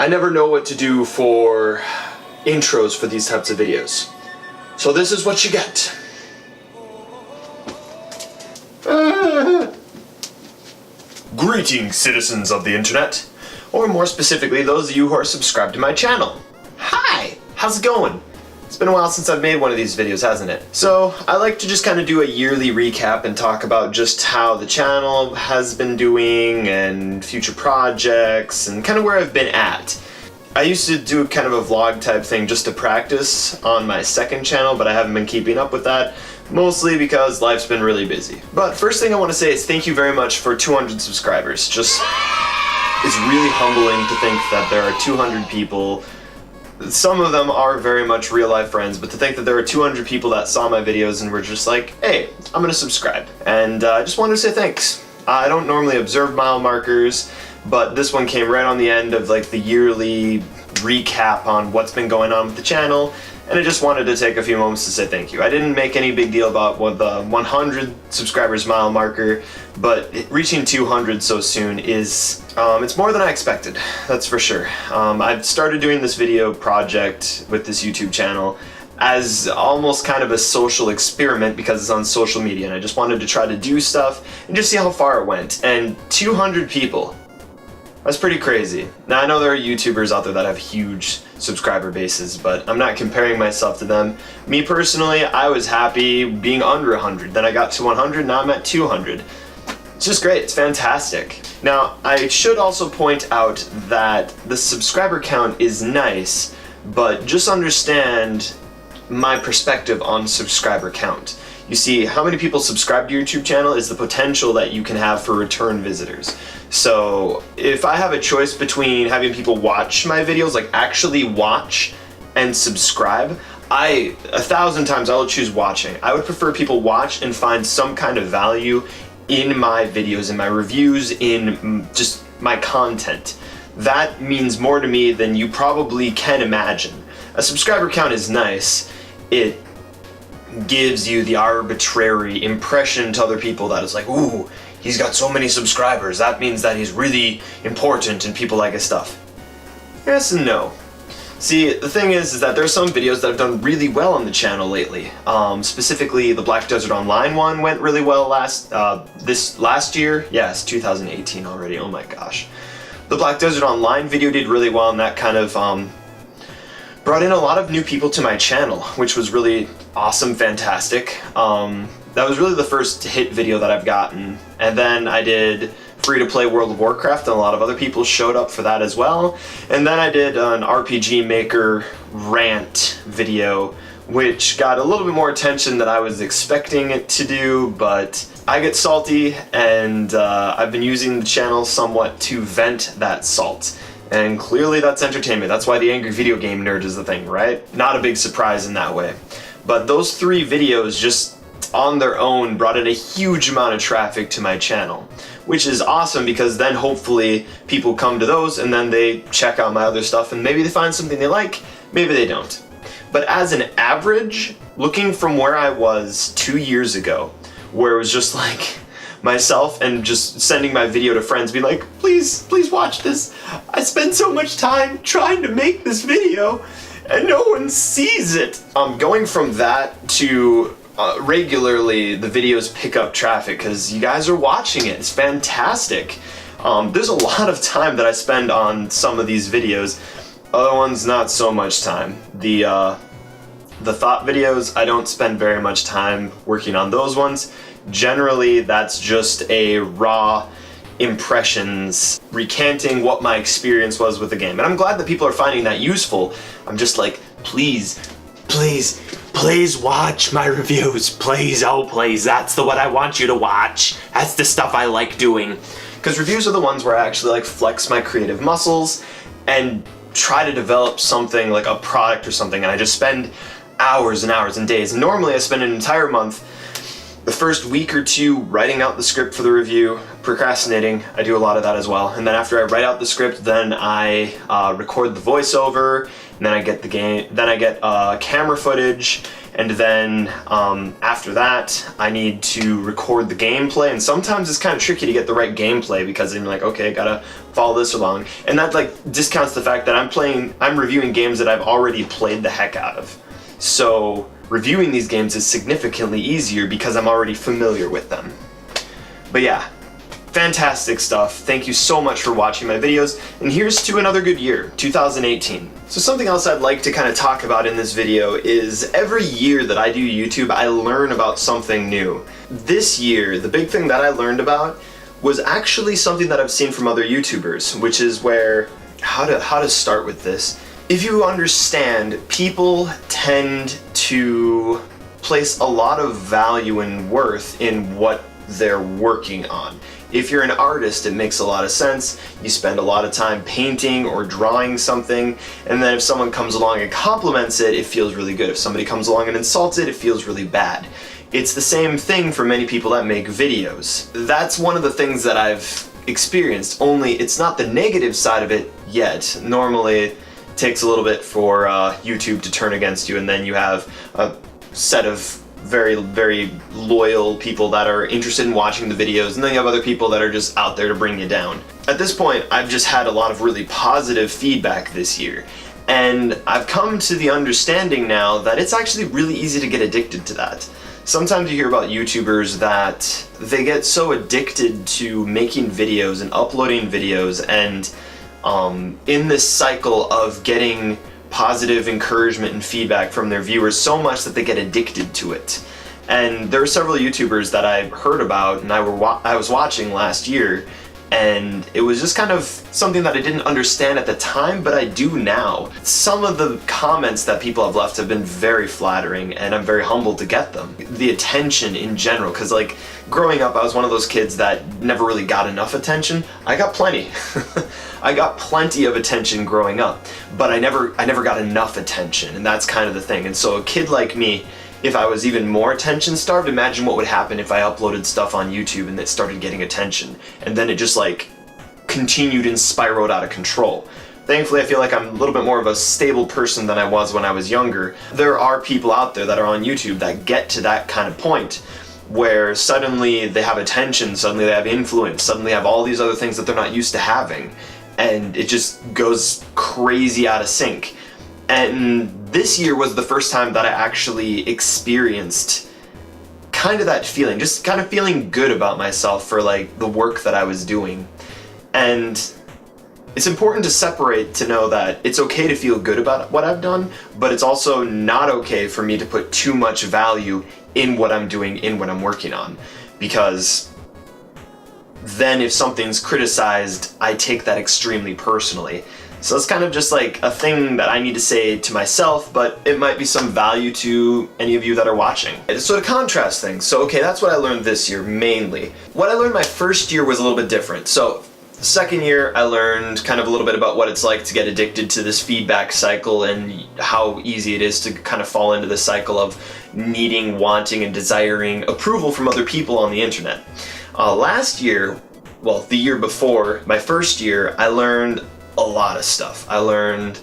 I never know what to do for intros for these types of videos. So this is what you get. Greetings, citizens of the internet, or more specifically, those of you who are subscribed to my channel. Hi! How's it going? It's been a while since I've made one of these videos, hasn't it? So, I like to just kind of do a yearly recap and talk about just how the channel has been doing and future projects and kind of where I've been at. I used to do kind of a vlog type thing just to practice on my second channel, but I haven't been keeping up with that, mostly because life's been really busy. But first thing I want to say is thank you very much for 200 subscribers. It's really humbling to think that there are 200 people. Some of them are very much real life friends, but to think that there are 200 people that saw my videos and were just like, hey, I'm gonna subscribe. And I just wanted to say thanks. I don't normally observe mile markers, but this one came right on the end of like the yearly recap on what's been going on with the channel, and I just wanted to take a few moments to say thank you. I didn't make any big deal about what the 100 subscribers mile marker, but reaching 200 so soon is, it's more than I expected, that's for sure. I've started doing this video project with this YouTube channel as almost kind of a social experiment because it's on social media, and I just wanted to try to do stuff and just see how far it went. And 200 people, that's pretty crazy. Now I know there are YouTubers out there that have huge subscriber bases, but I'm not comparing myself to them. Me personally, I was happy being under 100. Then I got to 100, now I'm at 200. It's just great, it's fantastic. Now, I should also point out that the subscriber count is nice, but just understand my perspective on subscriber count. You see, how many people subscribe to your YouTube channel is the potential that you can have for return visitors. So if I have a choice between having people watch my videos, like actually watch and subscribe, 1,000 times I will choose watching. I would prefer people watch and find some kind of value in my videos, in my reviews, in just my content. That means more to me than you probably can imagine. A subscriber count is nice. It gives you the arbitrary impression to other people that it's like, ooh, he's got so many subscribers, that means that he's really important and people like his stuff. Yes and no. See, the thing is that there's some videos that have done really well on the channel lately. Specifically, the Black Desert Online one went really well this last year. Yes, 2018 already, oh my gosh. The Black Desert Online video did really well, and that kind of brought in a lot of new people to my channel, which was really awesome, fantastic. That was really the first hit video that I've gotten. And then I did free-to-play World of Warcraft, and a lot of other people showed up for that as well. And then I did an RPG Maker rant video, which got a little bit more attention than I was expecting it to do, but I get salty, and I've been using the channel somewhat to vent that salt. And clearly that's entertainment. That's why the Angry Video Game Nerd is the thing, right? Not a big surprise in that way. But those 3 videos just on their own brought in a huge amount of traffic to my channel, which is awesome because then hopefully people come to those and then they check out my other stuff and maybe they find something they like, maybe they don't. But as an average, looking from where I was 2 years ago, where it was just like myself and just sending my video to friends being like, please watch this. I spend so much time trying to make this video and no one sees it. Going from that to regularly the videos pick up traffic because you guys are watching it. It's fantastic. There's a lot of time that I spend on some of these videos. Other ones, not so much time. The thought videos, I don't spend very much time working on those ones. Generally, that's just a raw impressions recanting what my experience was with the game. And I'm glad that people are finding that useful. I'm just like, please watch my reviews. Please, oh please, that's what I want you to watch. That's the stuff I like doing. Because reviews are the ones where I actually like flex my creative muscles and try to develop something like a product or something, and I just spend hours and hours and days. Normally I spend an entire month, the first week or 2 writing out the script for the review, procrastinating. I do a lot of that as well. And then after I write out the script, then I record the voiceover and then I get the game, then I get camera footage, and then after that I need to record the gameplay, and sometimes it's kind of tricky to get the right gameplay because then you're like, okay, I gotta follow this along, and that like discounts the fact that I'm reviewing games that I've already played the heck out of. So reviewing these games is significantly easier because I'm already familiar with them. But yeah, fantastic stuff. Thank you so much for watching my videos, and here's to another good year, 2018. So something else I'd like to kind of talk about in this video is every year that I do YouTube, I learn about something new. This year, the big thing that I learned about was actually something that I've seen from other YouTubers, which is where, how to start with this. If you understand, people tend to place a lot of value and worth in what they're working on. If you're an artist, it makes a lot of sense. You spend a lot of time painting or drawing something, and then if someone comes along and compliments it, it feels really good. If somebody comes along and insults it, it feels really bad. It's the same thing for many people that make videos. That's one of the things that I've experienced, only it's not the negative side of it yet. Normally, it takes a little bit for YouTube to turn against you, and then you have a set of very, very loyal people that are interested in watching the videos, and then you have other people that are just out there to bring you down. At this point, I've just had a lot of really positive feedback this year, and I've come to the understanding now that it's actually really easy to get addicted to that. Sometimes you hear about YouTubers that they get so addicted to making videos and uploading videos, and in this cycle of getting positive encouragement and feedback from their viewers so much that they get addicted to it. And there are several YouTubers that I heard about and I was watching last year, and it was just kind of something that I didn't understand at the time, but I do now. Some of the comments that people have left have been very flattering, and I'm very humbled to get them. The attention in general, because like growing up I was one of those kids that never really got enough attention. I got plenty. I got plenty of attention growing up, but I never got enough attention, and that's kind of the thing. And so a kid like me, if I was even more attention starved, imagine what would happen if I uploaded stuff on YouTube and it started getting attention, and then it just like continued and spiraled out of control. Thankfully, I feel like I'm a little bit more of a stable person than I was when I was younger. There are people out there that are on YouTube that get to that kind of point where suddenly they have attention, suddenly they have influence, suddenly have all these other things that they're not used to having, and it just goes crazy out of sync. And this year was the first time that I actually experienced kind of that feeling, just kind of feeling good about myself for like the work that I was doing. And it's important to separate, to know that it's okay to feel good about what I've done, but it's also not okay for me to put too much value in what I'm doing, in what I'm working on, because then if something's criticized, I take that extremely personally. So it's kind of just like a thing that I need to say to myself, but it might be some value to any of you that are watching. It's sort of contrast things. So okay, that's what I learned this year mainly. What I learned my first year was a little bit different. So the second year I learned kind of a little bit about what it's like to get addicted to this feedback cycle and how easy it is to kind of fall into this cycle of needing, wanting, and desiring approval from other people on the internet. Last year, well, the year before, my first year, I learned a lot of stuff. I learned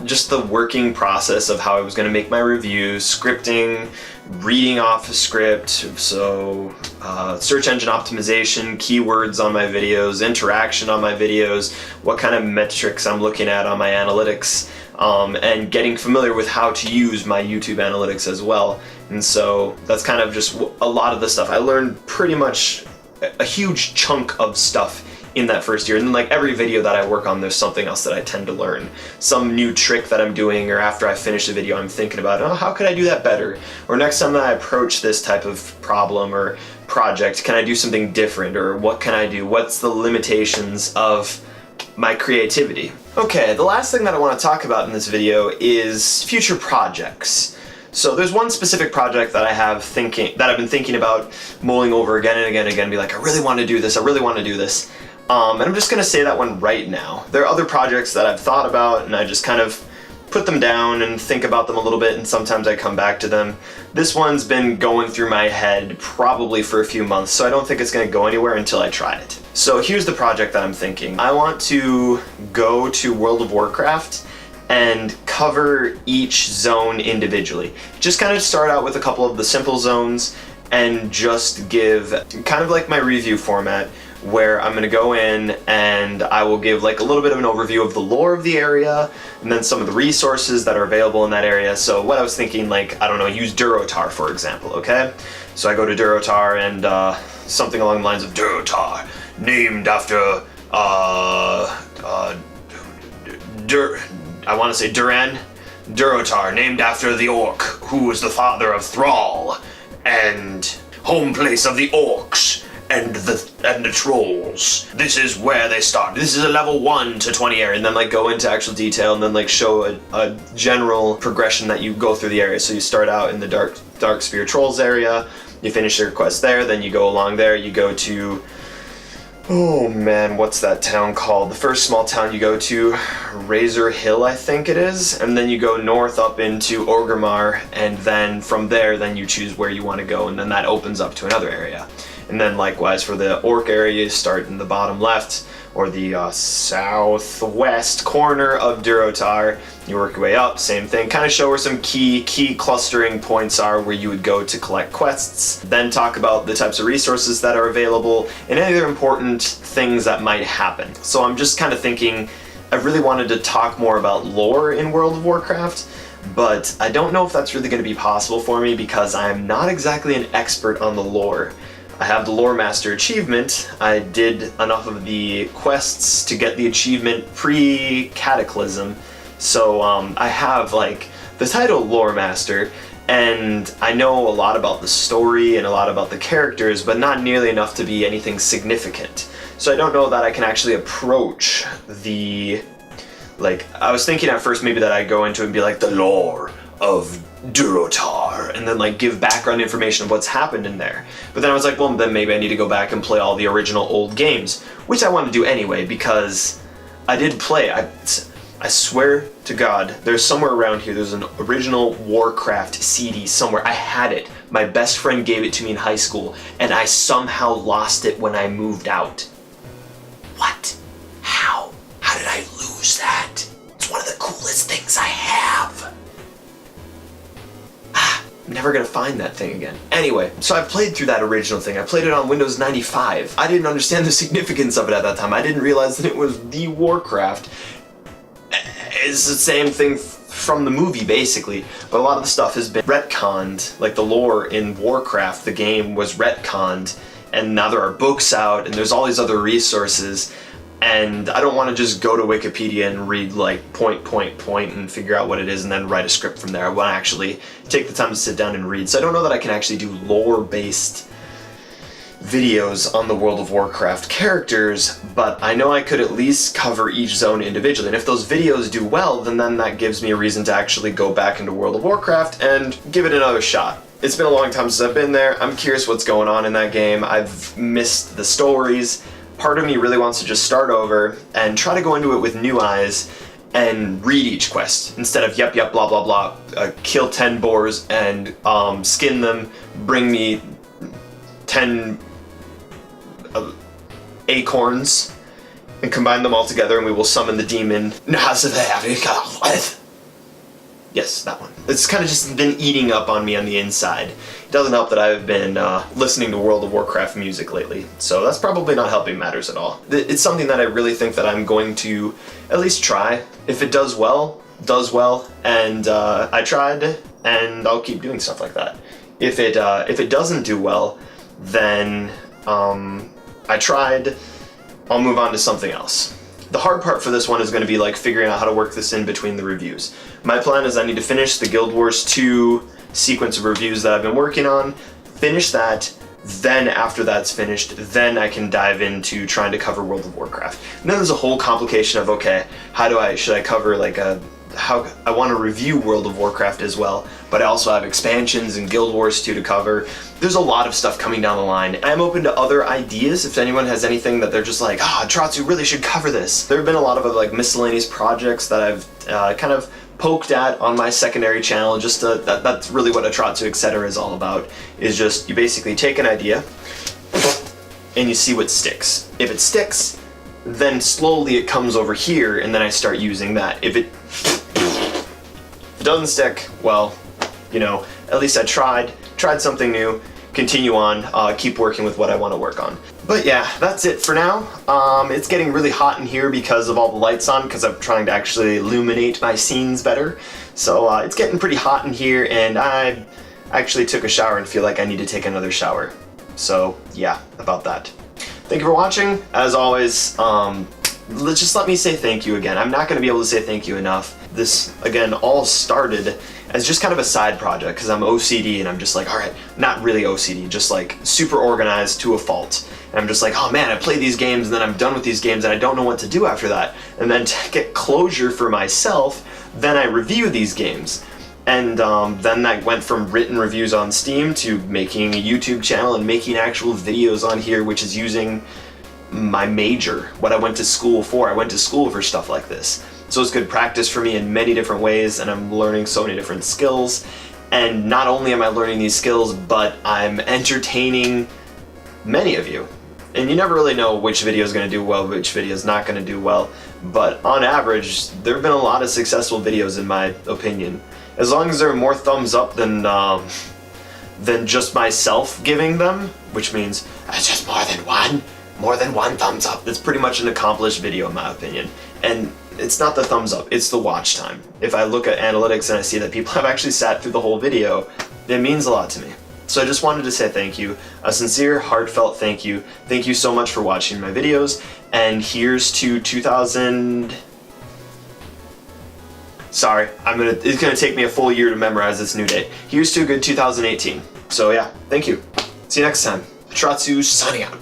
just the working process of how I was going to make my reviews, scripting, reading off a script, so search engine optimization, keywords on my videos, interaction on my videos, what kind of metrics I'm looking at on my analytics, and getting familiar with how to use my YouTube analytics as well. And so that's kind of just a lot of the stuff. I learned pretty much a huge chunk of stuff in that first year, and then like every video that I work on, there's something else that I tend to learn. Some new trick that I'm doing, or after I finish a video I'm thinking about, oh, how could I do that better? Or next time that I approach this type of problem or project, can I do something different? Or what can I do? What's the limitations of my creativity? Okay, the last thing that I want to talk about in this video is future projects. So there's one specific project that I've been thinking about mulling over again and again and again, be like, I really want to do this, I really want to do this. And I'm just going to say that one right now. There are other projects that I've thought about, and I just kind of put them down and think about them a little bit, and sometimes I come back to them. This one's been going through my head probably for a few months, so I don't think it's going to go anywhere until I try it. So here's the project that I'm thinking. I want to go to World of Warcraft and cover each zone individually. Just kind of start out with a couple of the simple zones and just give kind of like my review format, where I'm going to go in and I will give like a little bit of an overview of the lore of the area and then some of the resources that are available in that area. So what I was thinking, like, I don't know, use Durotar for example, okay? So I go to Durotar and something along the lines of Durotar, named after I want to say Duran. Durotar, named after the orc who was the father of Thrall, and home place of the orcs and the trolls. This is where they start. This is a level 1 to 20 area, and then like go into actual detail and then like show a general progression that you go through the area. So you start out in the Dark Sphere Trolls area, you finish your quest there, then you go along there, you go to, oh man, what's that town called? The first small town you go to, Razor Hill, I think it is, and then you go north up into Orgrimmar, and then from there, then you choose where you want to go, and then that opens up to another area. And then likewise for the orc area, you start in the bottom left, or the southwest corner of Durotar. You work your way up, same thing, kind of show where some key clustering points are where you would go to collect quests, then talk about the types of resources that are available and any other important things that might happen. So I'm just kind of thinking, I really wanted to talk more about lore in World of Warcraft, but I don't know if that's really going to be possible for me because I'm not exactly an expert on the lore. I have the Lore Master achievement. I did enough of the quests to get the achievement pre-Cataclysm, so I have like the title Lore Master, and I know a lot about the story and a lot about the characters, but not nearly enough to be anything significant. So I don't know that I can actually approach the, like, I was thinking at first maybe that I'd go into it and be like, the lore of Durotar, and then like give background information of what's happened in there. But then I was like, well, then maybe I need to go back and play all the original old games, which I want to do anyway because I did play. I swear to God, there's somewhere around here, there's an original Warcraft CD somewhere. I had it. My best friend gave it to me in high school, and I somehow lost it when I moved out. What? How? How did I lose that? It's one of the coolest things I have. I'm never gonna find that thing again. Anyway, so I played through that original thing. I played it on Windows 95. I didn't understand the significance of it at that time. I didn't realize that it was the Warcraft. It's the same thing from the movie, basically, but a lot of the stuff has been retconned. Like the lore in Warcraft, the game was retconned, and now there are books out, and there's all these other resources, and I don't want to just go to Wikipedia and read like point, and figure out what it is and then write a script from there. I want to actually take the time to sit down and read. So I don't know that I can actually do lore-based videos on the World of Warcraft characters, but I know I could at least cover each zone individually. And if those videos do well, then that gives me a reason to actually go back into World of Warcraft and give it another shot. It's been a long time since I've been there. I'm curious what's going on in that game. I've missed the stories. Part of me really wants to just start over and try to go into it with new eyes and read each quest instead of yep, blah, blah, blah, kill 10 boars and skin them, bring me 10 acorns and combine them all together and we will summon the demon. Yes, that one. It's kind of just been eating up on me on the inside. It doesn't help that I've been listening to World of Warcraft music lately, so that's probably not helping matters at all. It's something that I really think that I'm going to at least try. If it does well, and I tried, and I'll keep doing stuff like that. If it doesn't do well, then I tried, I'll move on to something else. The hard part for this one is going to be like figuring out how to work this in between the reviews. My plan is I need to finish the Guild Wars 2 sequence of reviews that I've been working on, finish that, then after that's finished, then I can dive into trying to cover World of Warcraft. And then there's a whole complication of, okay, should I cover like how I want to review World of Warcraft as well, but I also have expansions and Guild Wars 2 to cover. There's a lot of stuff coming down the line. I'm open to other ideas if anyone has anything that they're just like, Atratzu really should cover this. There have been a lot of like miscellaneous projects that I've kind of poked at on my secondary channel. Just that's really what Atratzu Etcetera is all about, is just you basically take an idea and you see what sticks. If it sticks, then slowly it comes over here and then I start using that. If it doesn't stick, well, you know, at least I tried something new, continue on, keep working with what I want to work on. But yeah, that's it for now. It's getting really hot in here because of all the lights on, because I'm trying to actually illuminate my scenes better. So it's getting pretty hot in here, and I actually took a shower and feel like I need to take another shower. So yeah, about that. Thank you for watching. As always, just let me say thank you again. I'm not going to be able to say thank you enough. This, again, all started as just kind of a side project because I'm OCD and I'm just like, all right, not really OCD, just like super organized to a fault. And I'm just like, oh man, I play these games and then I'm done with these games and I don't know what to do after that. And then to get closure for myself, then I review these games. And then that went from written reviews on Steam to making a YouTube channel and making actual videos on here, which is using my major, what I went to school for. I went to school for stuff like this. So it's good practice for me in many different ways, and I'm learning so many different skills. And not only am I learning these skills, but I'm entertaining many of you. And you never really know which video is going to do well, which video is not going to do well. But on average, there have been a lot of successful videos in my opinion. As long as there are more thumbs up than just myself giving them, which means just more than one thumbs up. It's pretty much an accomplished video in my opinion. And it's not the thumbs up, it's the watch time. If I look at analytics and I see that people have actually sat through the whole video, it means a lot to me. So I just wanted to say thank you, a sincere, heartfelt thank you. Thank you so much for watching my videos, and here's to 2000... Sorry, it's gonna take me a full year to memorize this new date. Here's to a good 2018. So yeah, thank you. See you next time. Atratzu signing out.